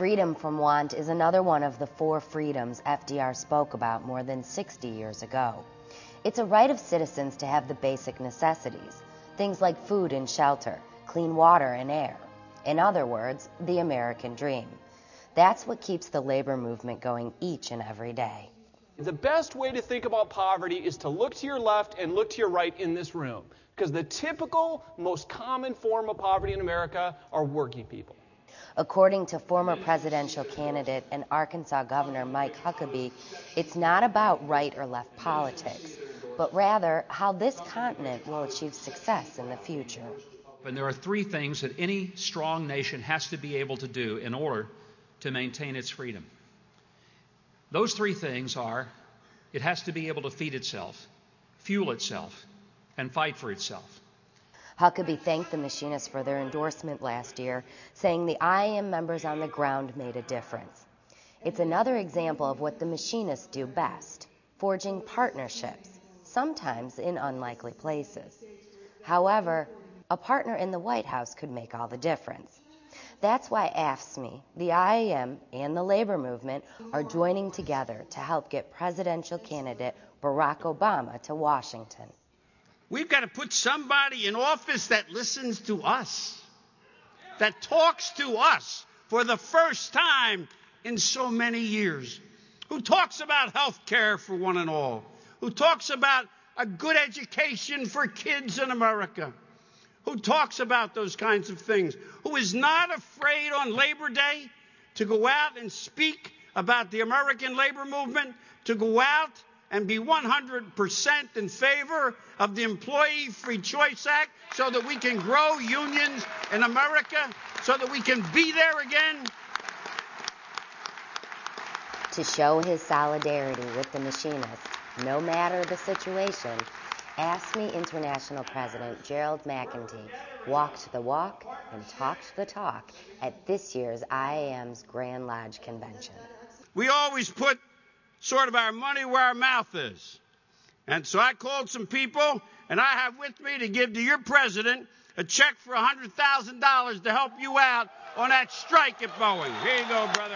Freedom from want is another one of the 4 freedoms FDR spoke about more than 60 years ago. It's a right of citizens to have the basic necessities, things like food and shelter, clean water and air. In other words, the American dream. That's what keeps the labor movement going each and every day. The best way to think about poverty is to look to your left and look to your right in this room, because the typical, most common form of poverty in America are working people. According to former presidential candidate and Arkansas Governor Mike Huckabee, it's not about right or left politics, but rather how this continent will achieve success in the future. And there are 3 things that any strong nation has to be able to do in order to maintain its freedom. Those 3 things are, it has to be able to feed itself, fuel itself, and fight for itself. Huckabee thanked the machinists for their endorsement last year, saying the IAM members on the ground made a difference. It's another example of what the machinists do best, forging partnerships, sometimes in unlikely places. However, a partner in the White House could make all the difference. That's why AFSCME, the IAM, and the labor movement are joining together to help get presidential candidate Barack Obama to Washington. We've got to put somebody in office that listens to us, that talks to us for the first time in so many years, who talks about health care for one and all, who talks about a good education for kids in America, who talks about those kinds of things, who is not afraid on Labor Day to go out and speak about the American labor movement, to go out and be 100% in favor of the Employee Free Choice Act so that we can grow unions in America, so that we can be there again. To show his solidarity with the machinists, no matter the situation, AFSCME International President Gerald McEntee walked the walk and talked the talk at this year's IAM's Grand Lodge Convention. We always put sort of our money where our mouth is. And so I called some people, and I have with me to give to your president a check for $100,000 to help you out on that strike at Boeing. Here you go, brother.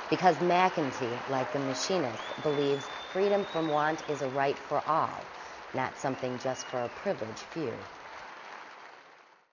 Because McEntee, like the machinists, believes freedom from want is a right for all, not something just for a privileged few.